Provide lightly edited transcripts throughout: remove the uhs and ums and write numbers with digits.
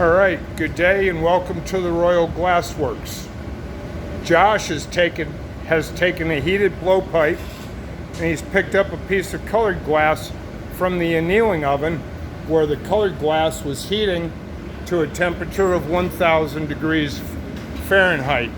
All right, good day and welcome to the Royal Glassworks. Josh has taken a heated blowpipe and he's picked up a piece of colored glass from the annealing oven where the colored glass was heating to a temperature of 1,000 degrees Fahrenheit.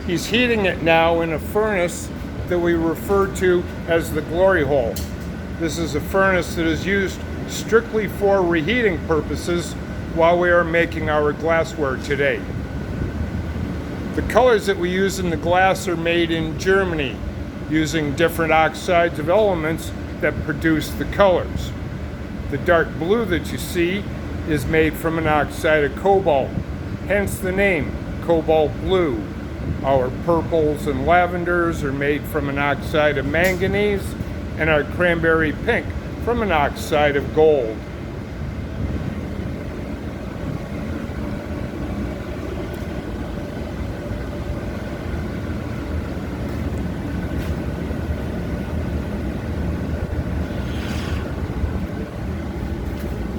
He's heating it now in a furnace that we refer to as the glory hole. This is a furnace that is used strictly for reheating purposes while we are making our glassware today. The colors that we use in the glass are made in Germany using different oxides of elements that produce the colors. The dark blue that you see is made from an oxide of cobalt, hence the name cobalt blue. Our purples and lavenders are made from an oxide of manganese, and our cranberry pink from an oxide of gold.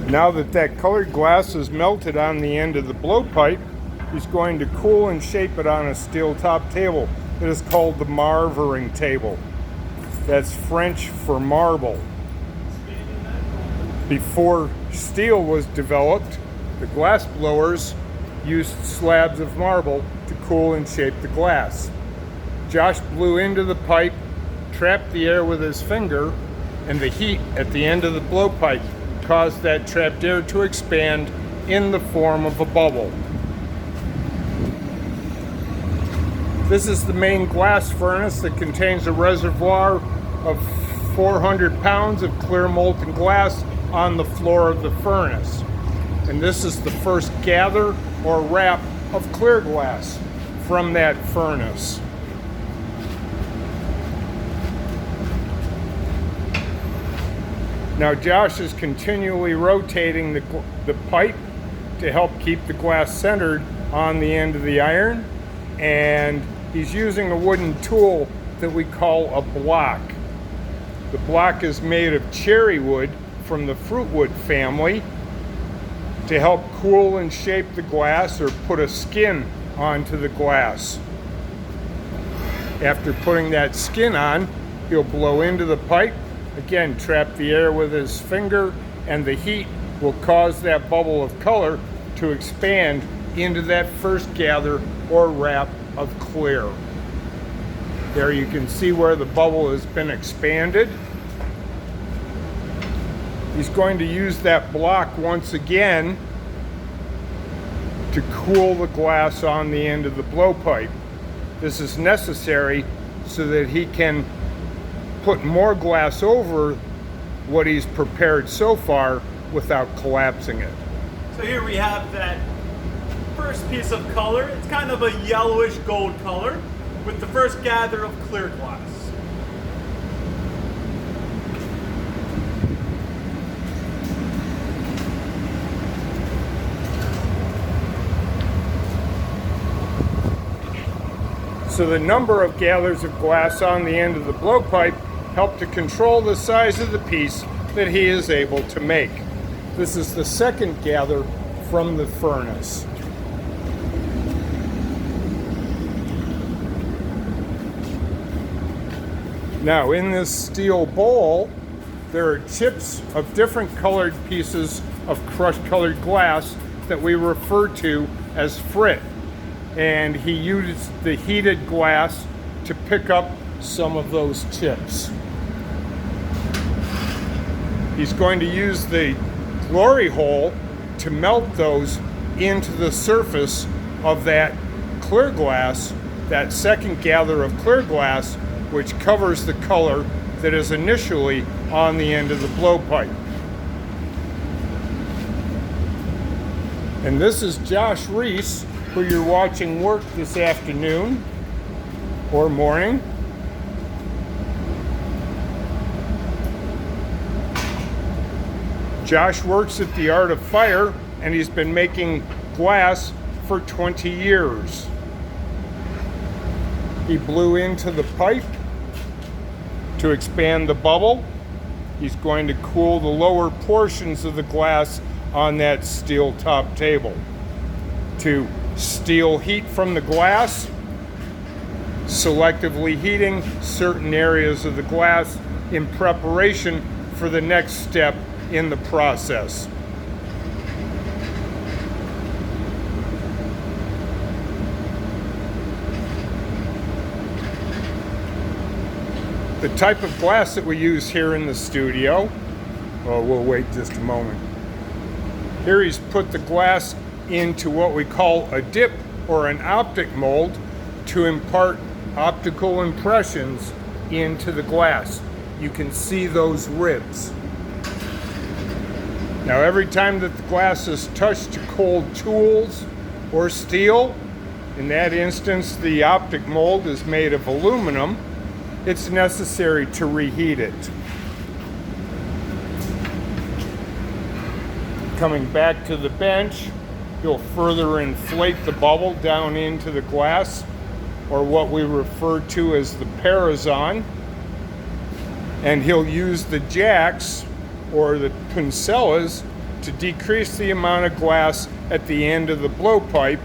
Now that colored glass is melted on the end of the blowpipe, he's going to cool and shape it on a steel top table. It is called the marvering table. That's French for marble. Before steel was developed, the glass blowers used slabs of marble to cool and shape the glass. Josh blew into the pipe, trapped the air with his finger, and the heat at the end of the blowpipe caused that trapped air to expand in the form of a bubble. This is the main glass furnace that contains a reservoir of 400 pounds of clear molten glass on the floor of the furnace. And this is the first gather or wrap of clear glass from that furnace. Now Josh is continually rotating the pipe to help keep the glass centered on the end of the iron, and he's using a wooden tool that we call a block. The block is made of cherry wood from the fruit wood family to help cool and shape the glass or put a skin onto the glass. After putting that skin on, he'll blow into the pipe. Again, trap the air with his finger, and the heat will cause that bubble of color to expand into that first gather or wrap of clear. There you can see where the bubble has been expanded. He's going to use that block once again to cool the glass on the end of the blowpipe. This is necessary so that he can put more glass over what he's prepared so far without collapsing it. So here we have that first piece of color. It's kind of a yellowish gold color with the first gather of clear glass. So the number of gathers of glass on the end of the blowpipe help to control the size of the piece that he is able to make. This is the second gather from the furnace. Now in this steel bowl, there are chips of different colored pieces of crushed colored glass that we refer to as frit. And he used the heated glass to pick up some of those chips. He's going to use the glory hole to melt those into the surface of that clear glass, that second gather of clear glass, which covers the color that is initially on the end of the blowpipe. And this is Josh Ries, who you're watching work this afternoon or morning. Josh works at the Art of Fire, and he's been making glass for 20 years. He blew into the pipe to expand the bubble. He's going to cool the lower portions of the glass on that steel top table to steal heat from the glass, selectively heating certain areas of the glass in preparation for the next step in the process. The type of glass that we use here in the studio, well, we'll wait just a moment. Here he's put the glass into what we call a dip or an optic mold to impart optical impressions into the glass. You can see those ribs. Now every time that the glass is touched to cold tools or steel, in that instance the optic mold is made of aluminum, it's necessary to reheat it. Coming back to the bench, you'll further inflate the bubble down into the glass, or what we refer to as the parazon, and he'll use the jacks or the puncellas to decrease the amount of glass at the end of the blowpipe,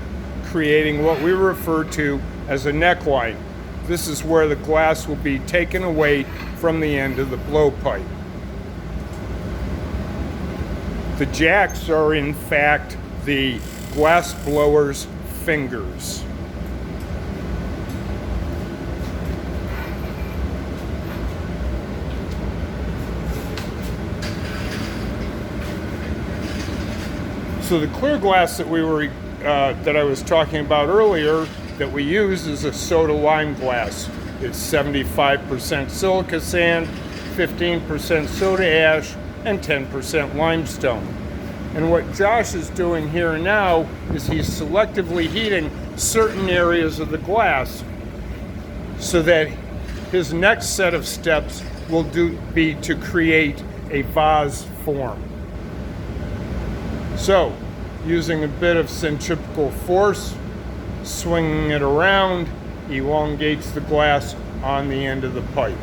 creating what we refer to as a neckline. This is where the glass will be taken away from the end of the blowpipe. The jacks are in fact the glass blower's fingers. So the clear glass that I was talking about earlier that we use is a soda lime glass. It's 75% silica sand, 15% soda ash, and 10% limestone. And what Josh is doing here now is he's selectively heating certain areas of the glass so that his next set of steps will be to create a vase form. So, using a bit of centrifugal force, swinging it around, elongates the glass on the end of the pipe.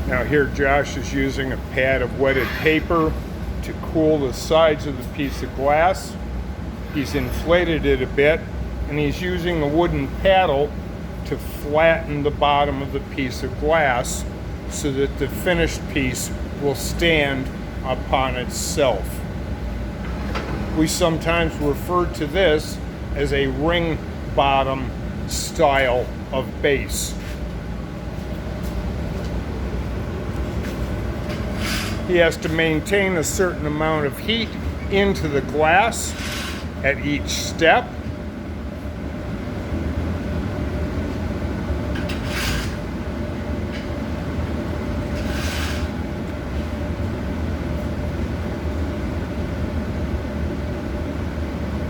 Now here Josh is using a pad of wetted paper to cool the sides of the piece of glass. He's inflated it a bit, and he's using a wooden paddle to flatten the bottom of the piece of glass so that the finished piece will stand upon itself. We sometimes refer to this as a ring bottom style of base. He has to maintain a certain amount of heat into the glass at each step.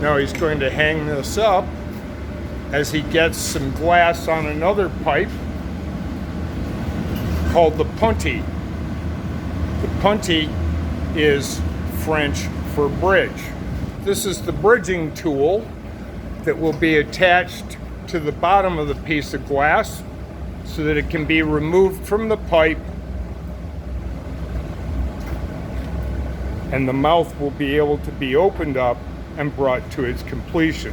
Now he's going to hang this up as he gets some glass on another pipe called the punty. The punty is French for bridge. This is the bridging tool that will be attached to the bottom of the piece of glass so that it can be removed from the pipe, and the mouth will be able to be opened up and brought to its completion.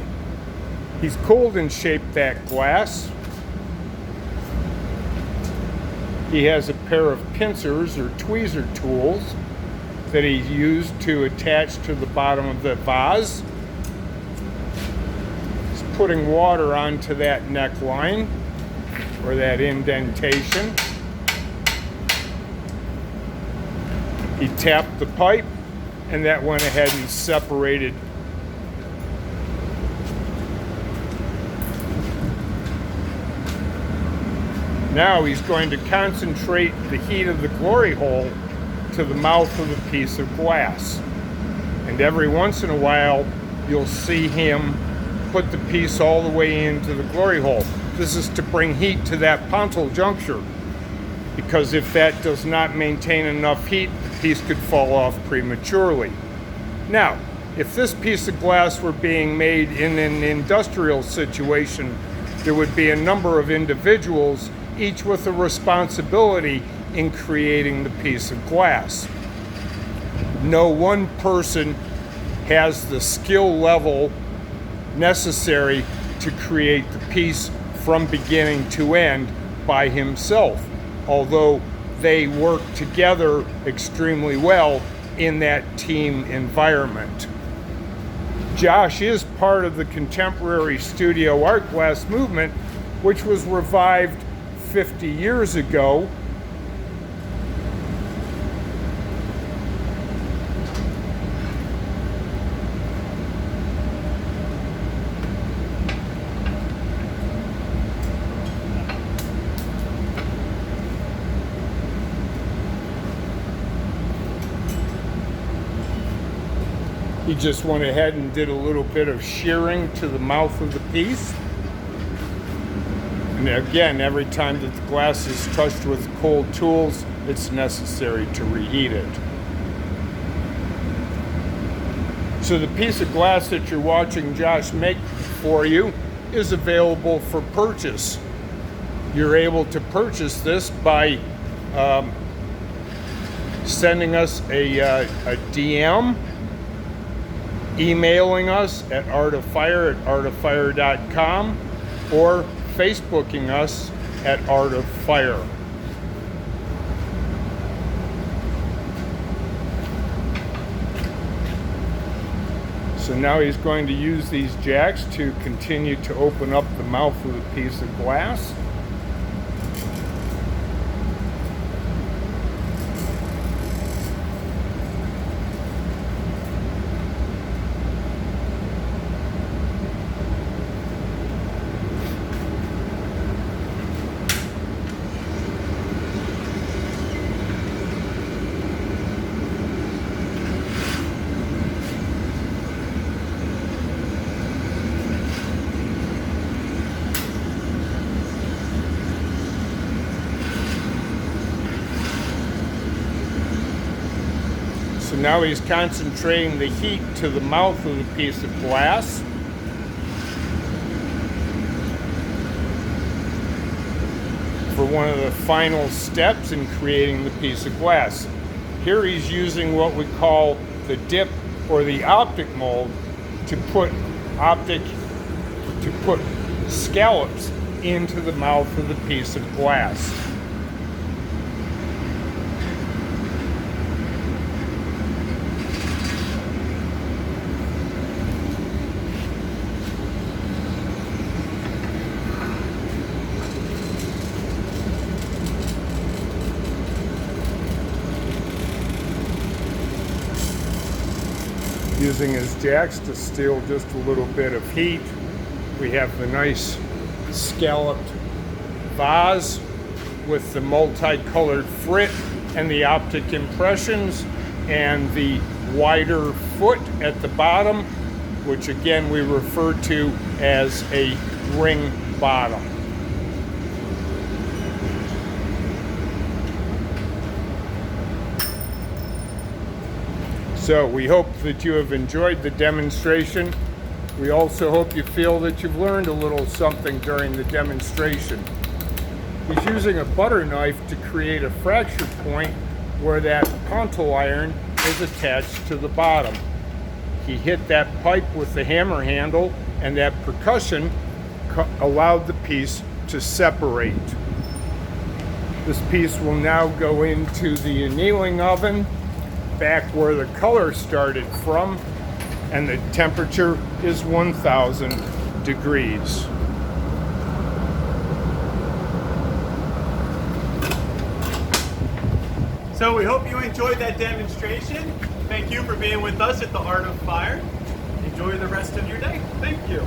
He's cooled and shaped that glass. He has a pair of pincers or tweezer tools that he used to attach to the bottom of the vase. He's putting water onto that neckline or that indentation. He tapped the pipe, and that went ahead and separated Now he's going to concentrate the heat of the glory hole to the mouth of the piece of glass. And every once in a while, you'll see him put the piece all the way into the glory hole. This is to bring heat to that pontil juncture, because if that does not maintain enough heat, the piece could fall off prematurely. Now, if this piece of glass were being made in an industrial situation, there would be a number of individuals, each with a responsibility in creating the piece of glass. No one person has the skill level necessary to create the piece from beginning to end by himself, although they work together extremely well in that team environment. Josh is part of the contemporary studio art glass movement, which was revived 50 years ago. He just went ahead and did a little bit of shearing to the mouth of the piece. And again, every time that the glass is touched with cold tools, it's necessary to reheat it. So the piece of glass that you're watching Josh make for you is available for purchase. You're able to purchase this by sending us a DM, emailing us at artoffire@artoffire.com, or Facebooking us at Art of Fire. So now he's going to use these jacks to continue to open up the mouth of the piece of glass. So now he's concentrating the heat to the mouth of the piece of glass. For one of the final steps in creating the piece of glass. Here he's using what we call the dip or the optic mold to put scallops into the mouth of the piece of glass. Using his jacks to steal just a little bit of heat. We have the nice scalloped vase with the multicolored frit and the optic impressions, and the wider foot at the bottom, which again we refer to as a ring bottom. So we hope that you have enjoyed the demonstration. We also hope you feel that you've learned a little something during the demonstration. He's using a butter knife to create a fracture point where that pontil iron is attached to the bottom. He hit that pipe with the hammer handle, and that percussion allowed the piece to separate. This piece will now go into the annealing oven, back where the color started from, and the temperature is 1000 degrees. So we hope you enjoyed that demonstration. Thank you for being with us at the Art of Fire. Enjoy the rest of your day. Thank you.